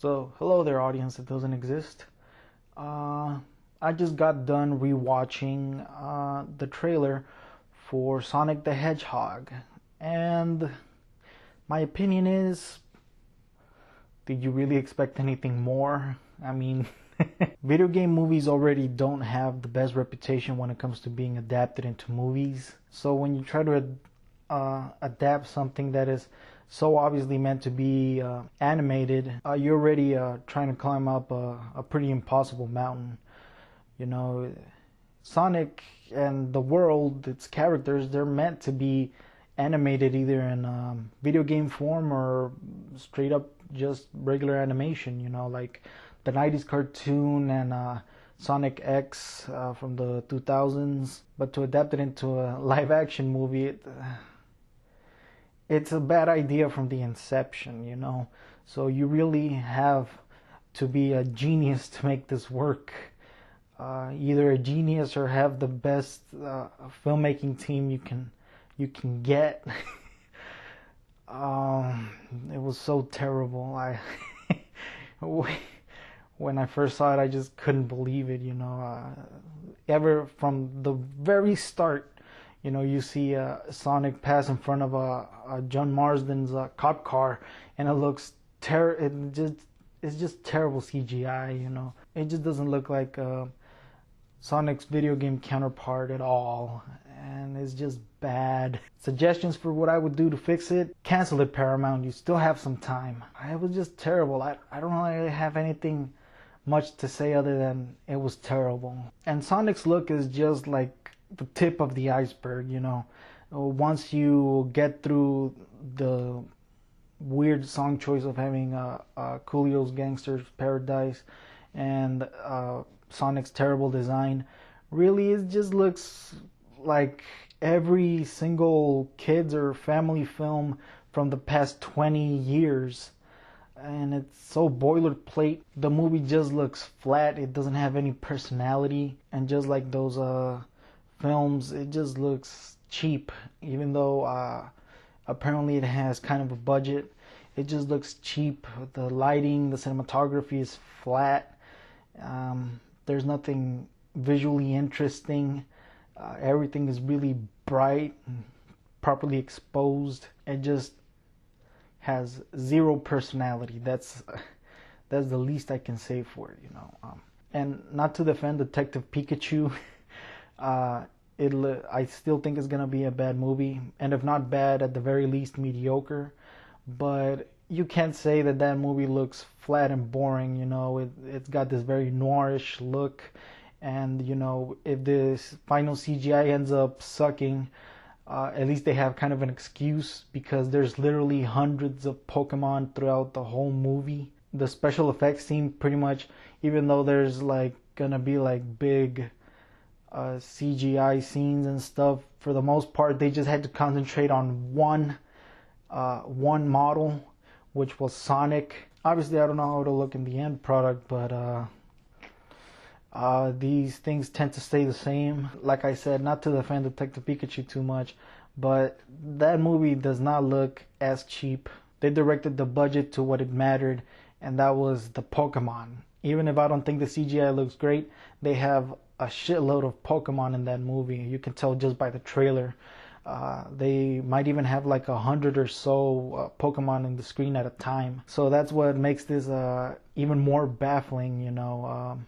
So, hello there, audience that doesn't exist. I just got done rewatching the trailer for Sonic the Hedgehog, and my opinion is, did you really expect anything more? I mean, video game movies already don't have the best reputation when it comes to being adapted into movies. So when you try to adapt something that is so obviously meant to be animated, you're already trying to climb up a pretty impossible mountain. You know, Sonic and the world, its characters, they're meant to be animated either in video game form or straight up just regular animation, you know, like the 90s cartoon and Sonic X from the 2000s. But to adapt it into a live action movie, it's a bad idea from the inception, you know. So you really have to be a genius to make this work. Either a genius or have the best filmmaking team you can get. It was so terrible. When I first saw it, I just couldn't believe it, you know. Ever from the very start, you know, you see Sonic pass in front of a John Marston's cop car, and it looks it's just terrible CGI, you know. It just doesn't look like Sonic's video game counterpart at all, and it's just bad. Suggestions for what I would do to fix it: cancel it, Paramount. You still have some time. It was just terrible. I don't really have anything much to say other than it was terrible. And Sonic's look is just like the tip of the iceberg, you know. Once you get through the weird song choice of having Coolio's Gangster's Paradise and Sonic's terrible design, really it just looks like every single kids or family film from the past 20 years. And it's so boilerplate. The movie just looks flat. It doesn't have any personality. And just like those films, it just looks cheap. Even though apparently it has kind of a budget, it just looks cheap. The lighting, the cinematography is flat. There's nothing visually interesting. Everything is really bright and properly exposed. It just has zero personality. That's the least I can say for it, you know. And not to defend Detective Pikachu, I still think it's gonna be a bad movie, and if not bad, at the very least mediocre. But you can't say that movie looks flat and boring, you know. It's got this very noirish look, and you know, if this final CGI ends up sucking, at least they have kind of an excuse, because there's literally hundreds of Pokemon throughout the whole movie. The special effects team, pretty much, even though there's like gonna be like big CGI scenes and stuff, for the most part they just had to concentrate on one model, which was Sonic. Obviously I don't know how it'll look in the end product, but these things tend to stay the same. Like I said, not to defend Detective Pikachu too much, but that movie does not look as cheap. They directed the budget to what it mattered, and that was the Pokemon. Even if I don't think the CGI looks great, they have a shitload of Pokemon in that movie. You can tell just by the trailer. They might even have like 100 or so Pokemon in the screen at a time. So that's what makes this even more baffling, you know.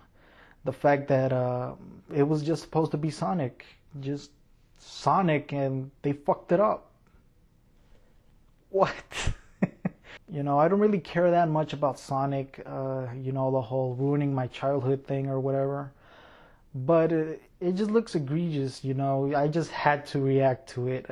The fact that it was just supposed to be Sonic, and they fucked it up. What? You know, I don't really care that much about Sonic, you know, the whole ruining my childhood thing or whatever. But it just looks egregious, you know. I just had to react to it.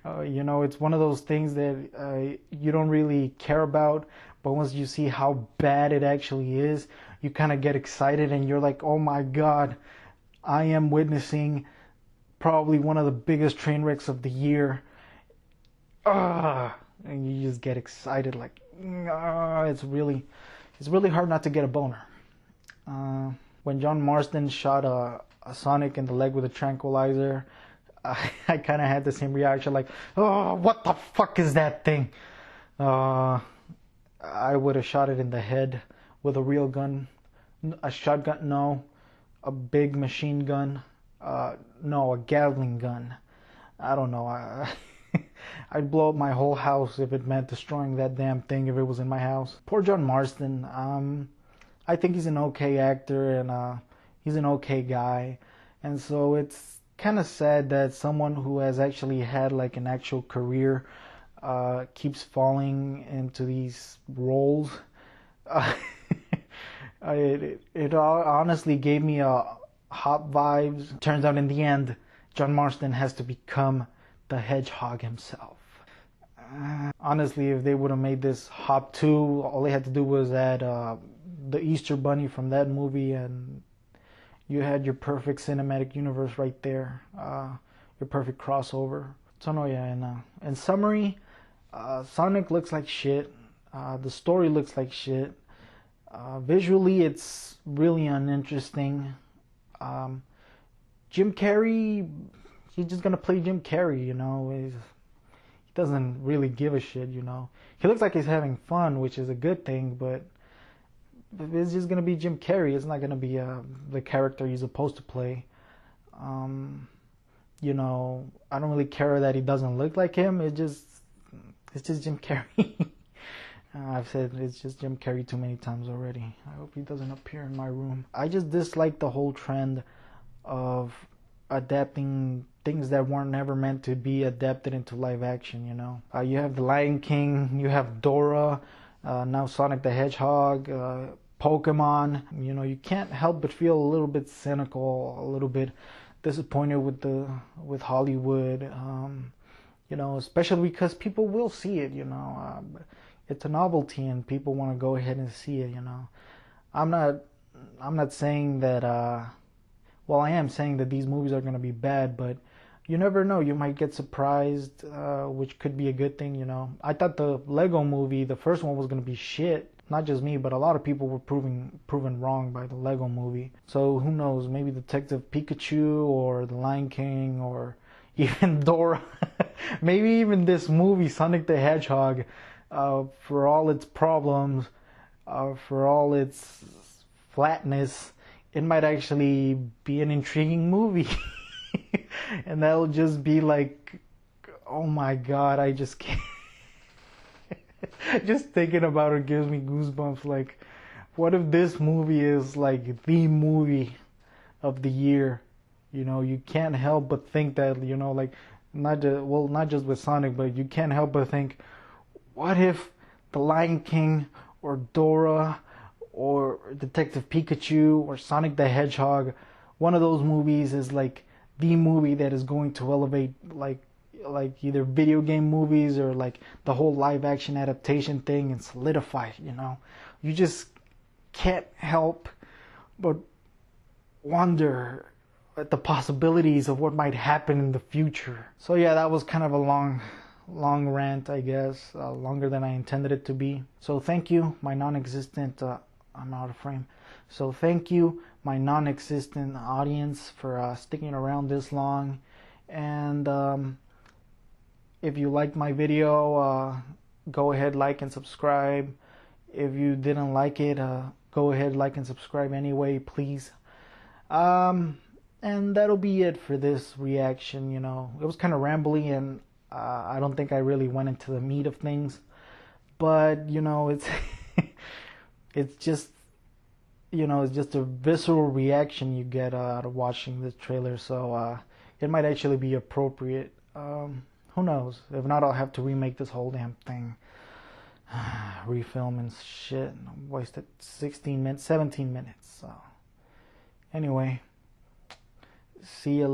You know, it's one of those things that you don't really care about, but once you see how bad it actually is, you kind of get excited and you're like, oh my god, I am witnessing probably one of the biggest train wrecks of the year. And you just get excited, like, it's really hard not to get a boner. When John Marston shot a Sonic in the leg with a tranquilizer, I kind of had the same reaction, like, oh, what the fuck is that thing? I would have shot it in the head with a real gun. A shotgun, no. A big machine gun, no, a Gatling gun. I don't know. I'd blow up my whole house if it meant destroying that damn thing if it was in my house. Poor John Marston. I think he's an okay actor and he's an okay guy. And so it's kind of sad that someone who has actually had like an actual career keeps falling into these roles. It honestly gave me Hop vibes. Turns out in the end, John Marston has to become the Hedgehog himself. Honestly, if they would have made this Hop 2, all they had to do was add the Easter Bunny from that movie and you had your perfect cinematic universe right there. Your perfect crossover. So no, yeah, in summary, Sonic looks like shit. The story looks like shit. Visually, it's really uninteresting. Jim Carrey, he's just gonna play Jim Carrey, you know. He doesn't really give a shit, you know. He looks like he's having fun, which is a good thing, but it's just gonna be Jim Carrey. It's not gonna be the character he's supposed to play. You know, I don't really care that he doesn't look like him. It's just Jim Carrey. I've said it's just Jim Carrey too many times already. I hope he doesn't appear in my room. I just dislike the whole trend of adapting things that weren't never meant to be adapted into live action, you know. You have The Lion King, you have Dora, now Sonic the Hedgehog, Pokemon. You know, you can't help but feel a little bit cynical, a little bit disappointed with Hollywood. You know, especially because people will see it, you know. It's a novelty and people want to go ahead and see it, you know. I'm not saying that well, I am saying that these movies are going to be bad, but you never know. You might get surprised, which could be a good thing, you know. I thought the Lego movie, the first one, was going to be shit. Not just me, but a lot of people were proven wrong by the Lego movie. So who knows, maybe Detective Pikachu or The Lion King or even Dora. Maybe even this movie, Sonic the Hedgehog, for all its problems, for all its flatness, it might actually be an intriguing movie. And that'll just be like, oh my god, I just can't. Just thinking about it gives me goosebumps. Like, what if this movie is like the movie of the year? You know, you can't help but think that, you know, like, not just with Sonic, but you can't help but think, what if The Lion King or Dora or Detective Pikachu or Sonic the Hedgehog, one of those movies is like the movie that is going to elevate like either video game movies or like the whole live action adaptation thing and solidify it, you know. You just can't help but wonder at the possibilities of what might happen in the future. So yeah, that was kind of a long rant, I guess, longer than I intended it to be. So thank you, my non-existent, I'm out of frame. So thank you, my non-existent audience, for sticking around this long. And if you liked my video, go ahead, like and subscribe. If you didn't like it, go ahead, like and subscribe anyway, please. And that'll be it for this reaction, you know. It was kind of rambly and I don't think I really went into the meat of things. But, you know, it's it's just, you know, it's just a visceral reaction you get out of watching this trailer. So it might actually be appropriate. Who knows? If not, I'll have to remake this whole damn thing. Refilm and shit. Wasted 17 minutes. So anyway, see you later.